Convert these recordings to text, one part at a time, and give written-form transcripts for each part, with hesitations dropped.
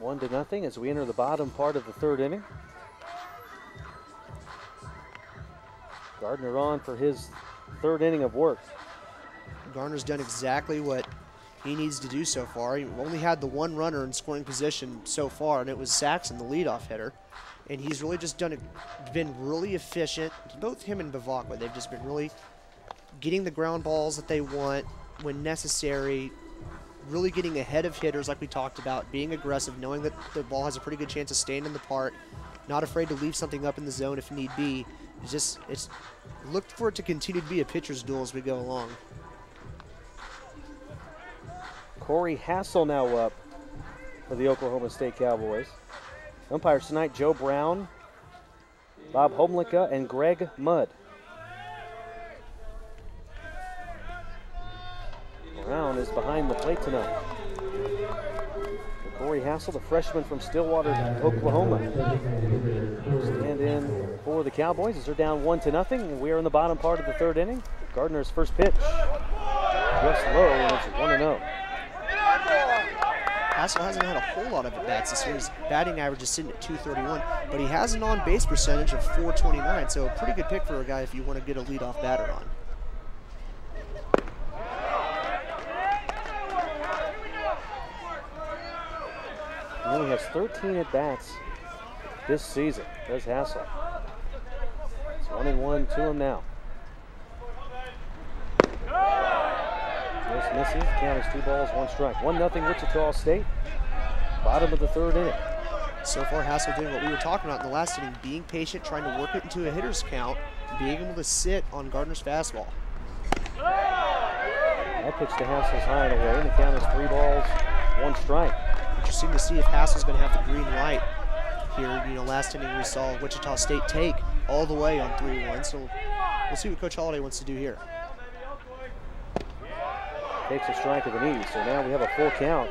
1-0 as we enter the bottom part of the third inning. Gardner on for his third inning of work. Gardner's done exactly what he needs to do so far. He only had the one runner in scoring position so far, and it was Saxon, the leadoff hitter. And he's really just been really efficient. Both him and Bavacqua, they've just been really getting the ground balls that they want when necessary, really getting ahead of hitters like we talked about, being aggressive, knowing that the ball has a pretty good chance of staying in the park, not afraid to leave something up in the zone if need be. It's looked for it to continue to be a pitcher's duel as we go along. Corey Hassel now up for the Oklahoma State Cowboys. Umpires tonight, Joe Brown, Bob Homlicka, and Greg Mudd. Brown is behind the plate tonight. For Corey Hassel, the freshman from Stillwater, Oklahoma. Stand in for the Cowboys as they're down 1-0, and we are in the bottom part of the third inning. Gardner's first pitch, just low, and it's 1-0. Hassel hasn't had a whole lot of at-bats this year. His batting average is sitting at .231, but he has an on-base percentage of .429, so a pretty good pick for a guy if you want to get a leadoff batter on. He only has 13 at-bats this season, does Hassel. It's 1-1 to him now. Just misses. Count is 2 balls, 1 strike. 1-0 Wichita State. Bottom of the third inning. So far, Hassel doing what we were talking about in the last inning, being patient, trying to work it into a hitter's count, being able to sit on Gardner's fastball. That pitch to Hassel's high and away, and the count is 3 balls, 1 strike. Interesting to see if Hassel's going to have the green light here. You know, last inning we saw Wichita State take all the way on 3-1, so we'll see what Coach Holliday wants to do here. Takes a strike of the knee, so now we have a full count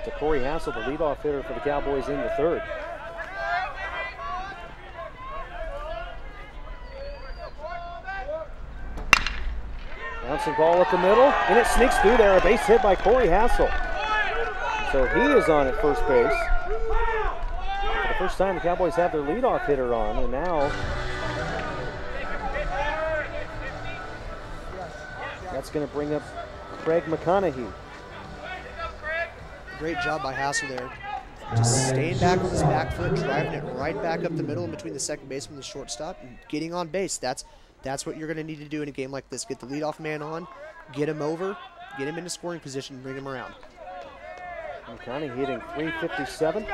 to Corey Hassel, the leadoff hitter for the Cowboys in the third. Bouncing ball up the middle, and it sneaks through there. A base hit by Corey Hassel. So he is on at first base. For the first time, the Cowboys have their leadoff hitter on, and now that's going to bring up Craig McConaughey. Great job by Hassel there. Just staying back on his back foot, driving it right back up the middle in between the second baseman and the shortstop, and getting on base. That's what you're going to need to do in a game like this. Get the leadoff man on, get him over, get him into scoring position, bring him around. McConaughey hitting .357.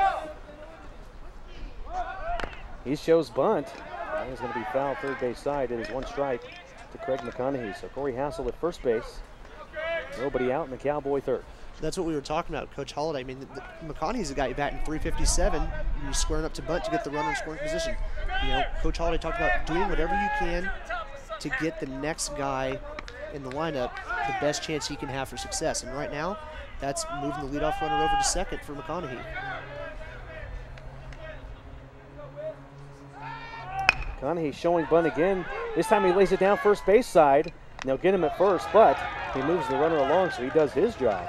He shows bunt. That is going to be foul third base side. It is 1 strike to Craig McConaughey. So Corey Hassel at first base. Nobody out in the Cowboy third. That's what we were talking about, Coach Holliday. I mean, McConaughey's a guy batting .357, and you're squaring up to bunt to get the runner in scoring position. You know, Coach Holliday talked about doing whatever you can to get the next guy in the lineup the best chance he can have for success. And right now, that's moving the leadoff runner over to second for McConaughey. McConaughey showing bunt again. This time he lays it down first base side. And they'll get him at first, but he moves the runner along, so he does his job.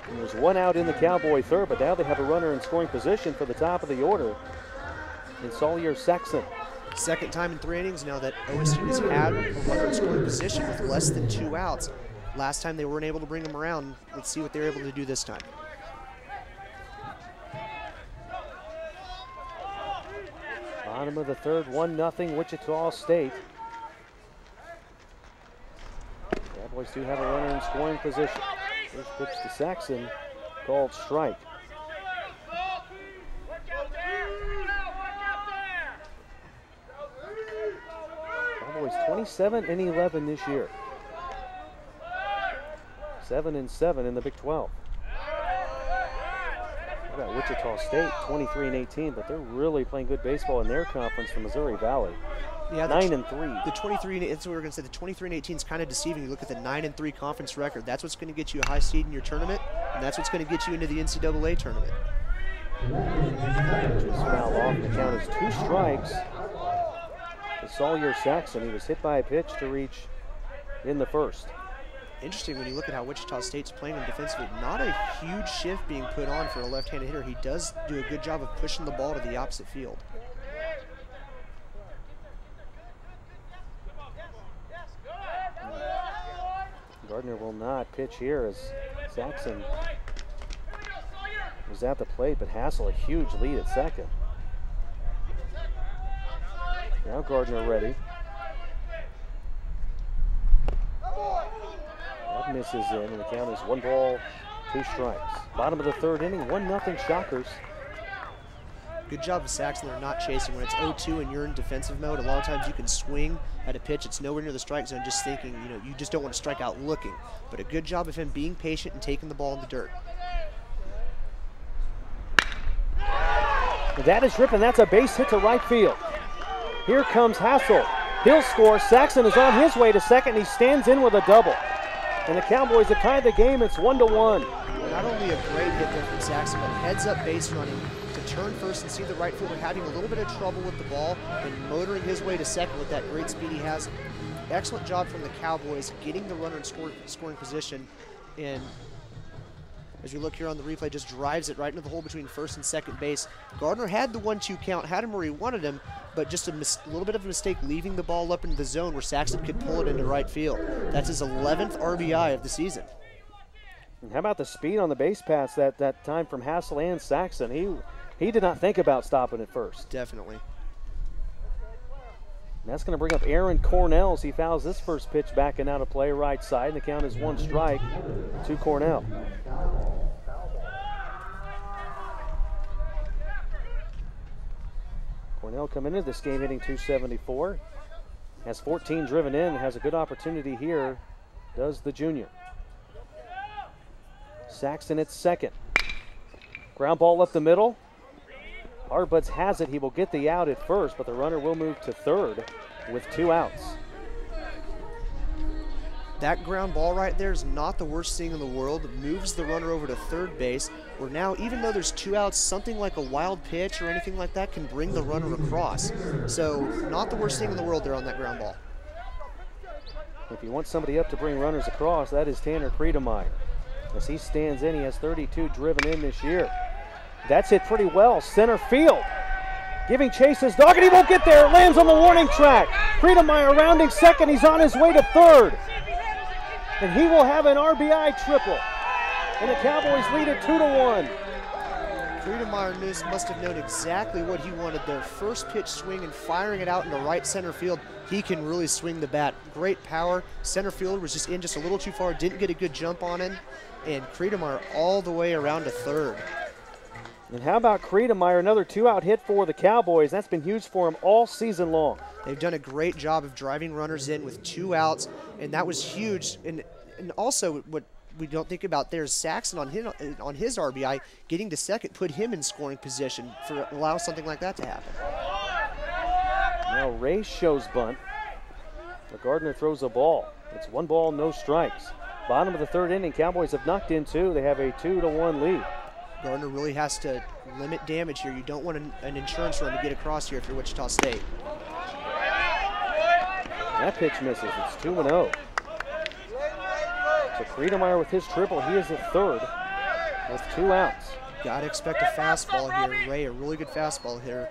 And there's 1 out in the Cowboy third, but now they have a runner in scoring position for the top of the order in Sawyer Saxon. Second time in 3 innings now that OSU has had a runner in scoring position with less than 2 outs. Last time they weren't able to bring him around. Let's see what they're able to do this time. Bottom of the third, 1-0 Wichita State. Cowboys do have a runner in scoring position. First pitch to Saxon, called strike. Cowboys 27-11 this year. 7-7 in the Big 12. What about Wichita State, 23-18, but they're really playing good baseball in their conference, the Missouri Valley. Yeah, 9-3. The 23, that's what we were going to say. The 23-18 is kind of deceiving. You look at the 9-3 conference record. That's what's going to get you a high seed in your tournament, and that's what's going to get you into the NCAA tournament. Just foul off. The count is 2 strikes to Sawyer Saxon. He was hit by a pitch to reach in the first. interesting when you look at how Wichita State's playing him defensively. Not a huge shift being put on for a left-handed hitter. He does do a good job of pushing the ball to the opposite field. Gardner will not pitch here as Saxon was at the plate, but Hassel a huge lead at second. Now Gardner ready. That misses in, and the count is 1 ball, 2 strikes. Bottom of the 3rd inning, 1-0 Shockers. Good job of Saxon. They're not chasing. When it's 0-2 and you're in defensive mode, a lot of times you can swing at a pitch. It's nowhere near the strike zone, just thinking, you know, you just don't want to strike out looking. But a good job of him being patient and taking the ball in the dirt. That is ripping. That's a base hit to right field. Here comes Hassel. He'll score. Saxon is on his way to second. He stands in with a double. And the Cowboys have tied the game. It's 1-1. Not only a great hit there from Saxon, but heads-up base running to turn first and see the right fielder having a little bit of trouble with the ball and motoring his way to second with that great speed he has. Excellent job from the Cowboys getting the runner in scoring position. And as you look here on the replay, just drives it right into the hole between first and second base. Gardner had the 1-2 count, had him where he wanted him, but just a little bit of a mistake leaving the ball up into the zone where Saxon could pull it into right field. That's his 11th RBI of the season. And how about the speed on the base pass that time from Hassel and Saxon? He did not think about stopping at first. Definitely. And that's going to bring up Aaron Cornell as he fouls this first pitch back and out of play right side. And the count is 1 strike to Cornell. Cornell coming into this game hitting .274. Has 14 driven in, has a good opportunity here, does the junior. Saxon at second. Ground ball up the middle. Hardbutts has it. He will get the out at first, but the runner will move to third with 2 outs. That ground ball right there is not the worst thing in the world. It moves the runner over to third base, where now, even though there's 2 outs, something like a wild pitch or anything like that can bring the runner across. So not the worst thing in the world there on that ground ball. If you want somebody up to bring runners across, that is Tanner Friedemeyer. As he stands in, he has 32 driven in this year. That's hit pretty well. Center field. Giving chase his dog, and he won't get there. It lands on the warning track. Friedemeyer rounding second. He's on his way to third. And he will have an RBI triple. And the Cowboys lead it 2-1. Friedemeyer must have known exactly what he wanted there. First pitch swing and firing it out into right center field. He can really swing the bat. Great power. Center fielder was just in just a little too far. Didn't get a good jump on him. And Friedemeyer all the way around to third. And how about Friedemeyer, another 2-out hit for the Cowboys. That's been huge for him all season long. They've done a great job of driving runners in with 2 outs, and that was huge. And also what we don't think about there is Saxon on his RBI, getting to second, put him in scoring position for allow something like that to happen. Now Ray shows bunt. The Gardner throws a ball. It's 1 ball, no strikes. Bottom of the 3rd inning, Cowboys have knocked in 2. They have a 2-1 lead. Gardner really has to limit damage here. You don't want an insurance run to get across here if you're Wichita State. That pitch misses. It's 2-0. So Friedemeyer with his triple, he is at third with 2 outs. Got to expect a fastball here. Ray, a really good fastball hitter.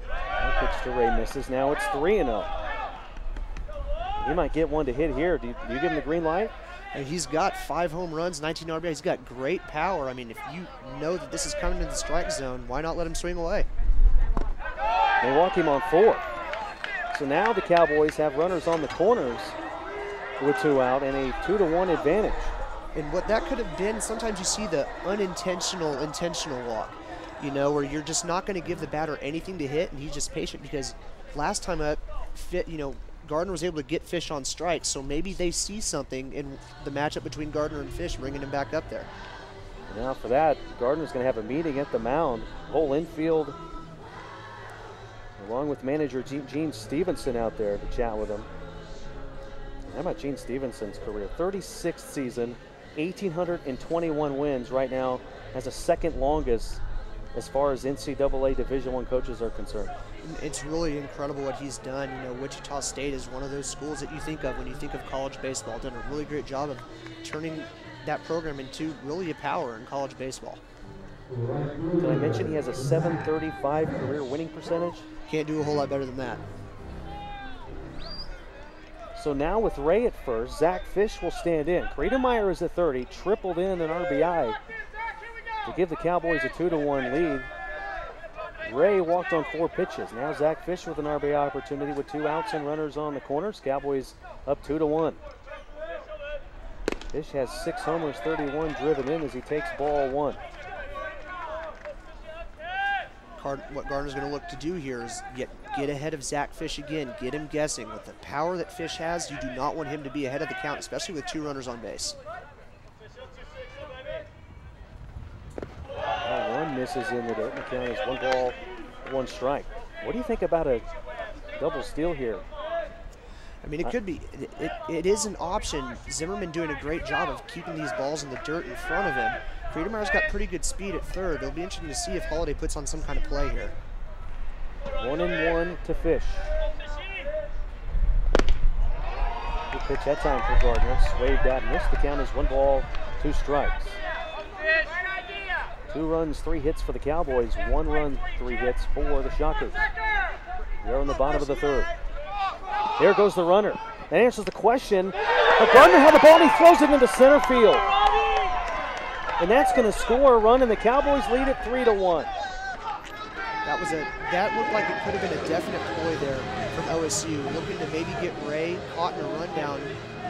That pitch to Ray misses. Now it's 3-0. He might get one to hit here. Do you give him the green light? And he's got 5 home runs, 19 RBI. He's got great power. I mean, if you know that this is coming to the strike zone, why not let him swing away? They walk him on 4. So now the Cowboys have runners on the corners with 2 out and a 2-1 advantage. And what that could have been, sometimes you see the intentional walk, you know, where you're just not going to give the batter anything to hit, and he's just patient because last time up, Gardner was able to get Fish on strike, so maybe they see something in the matchup between Gardner and Fish, bringing him back up there. Now for that, Gardner's going to have a meeting at the mound. Whole infield, along with manager Gene Stevenson out there to chat with him. How about Gene Stevenson's career? 36th season, 1,821 wins right now, has a second longest as far as NCAA Division I coaches are concerned. It's really incredible what he's done. You know, Wichita State is one of those schools that you think of when you think of college baseball. Done a really great job of turning that program into really a power in college baseball. Did I mention he has a .735 career winning percentage? Can't do a whole lot better than that. So now with Ray at first, Zach Fish will stand in. Kriedemeyer is at third. He tripled in an RBI to give the Cowboys a 2-1 lead. Ray walked on 4 pitches. Now Zach Fish with an RBI opportunity with 2 outs and runners on the corners. Cowboys up 2-1. Fish has 6 homers, 31 driven in as he takes ball 1. What Gardner's going to look to do here is get ahead of Zach Fish again, get him guessing. With the power that Fish has, you do not want him to be ahead of the count, especially with 2 runners on base. One misses in the open count is 1 ball, 1 strike. What do you think about a double steal here? I mean, it could be. It is an option. Zimmerman doing a great job of keeping these balls in the dirt in front of him. Kriedemeyer's got pretty good speed at third. It'll be interesting to see if Holiday puts on some kind of play here. 1-1 to Fish. Good pitch that time for Gardner. Swayed that, missed. The count is 1 ball, 2 strikes. 2 runs, 3 hits for the Cowboys. 1 run, 3 hits for the Shockers. They're on the bottom of the 3rd. There goes the runner. That answers the question. But Gardner had the ball and he throws it into center field. And that's going to score a run, and the Cowboys lead it 3-1. That looked like it could have been a definite ploy there from OSU, looking to maybe get Ray caught in a rundown.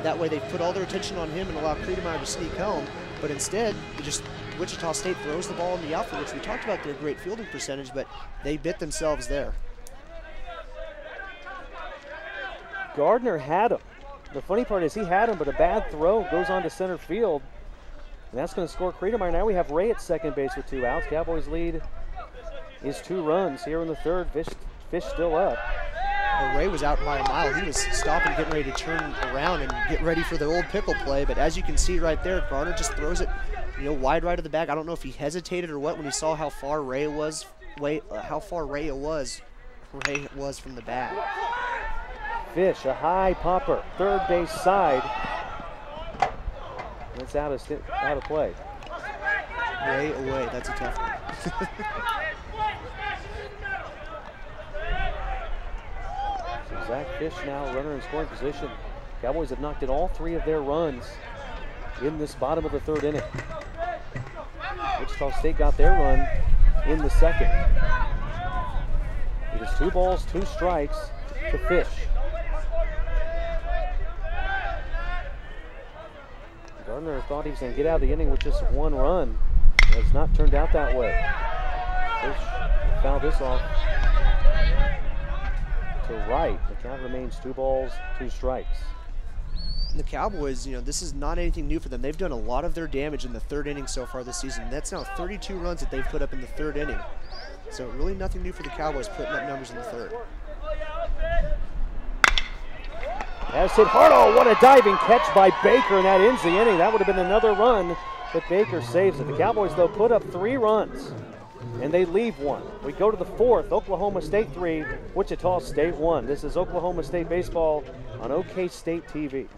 That way they put all their attention on him and allow Kriedemeyer to sneak home. But instead, Wichita State throws the ball in the outfield, which we talked about their great fielding percentage, but they bit themselves there. Gardner had him. The funny part is he had him, but a bad throw goes on to center field. And that's going to score Kriedemeyer. Now we have Ray at second base with 2 outs. Cowboys lead is 2 runs here in the 3rd. Fish still up. Well, Ray was out by a mile. He was stopping, getting ready to turn around and get ready for the old pickle play. But as you can see right there, Gardner just throws it, wide right of the bag. I don't know if he hesitated or what when he saw how far Ray was from the bag. Fish, a high popper, third base side. That's out of play. Ray away. That's a tough one. So Zach Fish now runner in scoring position. Cowboys have knocked in all 3 of their runs in this bottom of the 3rd inning. Wichita State got their run in the 2nd. It is 2 balls, 2 strikes to Fish. Gardner thought he was going to get out of the inning with just 1 run. It has not turned out that way. Fish fouled this off to right. The count remains 2 balls, 2 strikes. And the Cowboys, this is not anything new for them. They've done a lot of their damage in the 3rd inning so far this season. That's now 32 runs that they've put up in the 3rd inning. So really nothing new for the Cowboys putting up numbers in the 3rd. Has hit hard. Oh, what a diving catch by Becker, and that ends the inning. That would have been another run, but Baker saves it. The Cowboys, though, put up 3 runs, and they leave 1. We go to the 4th. Oklahoma State 3, Wichita State 1. This is Oklahoma State baseball on OK State TV.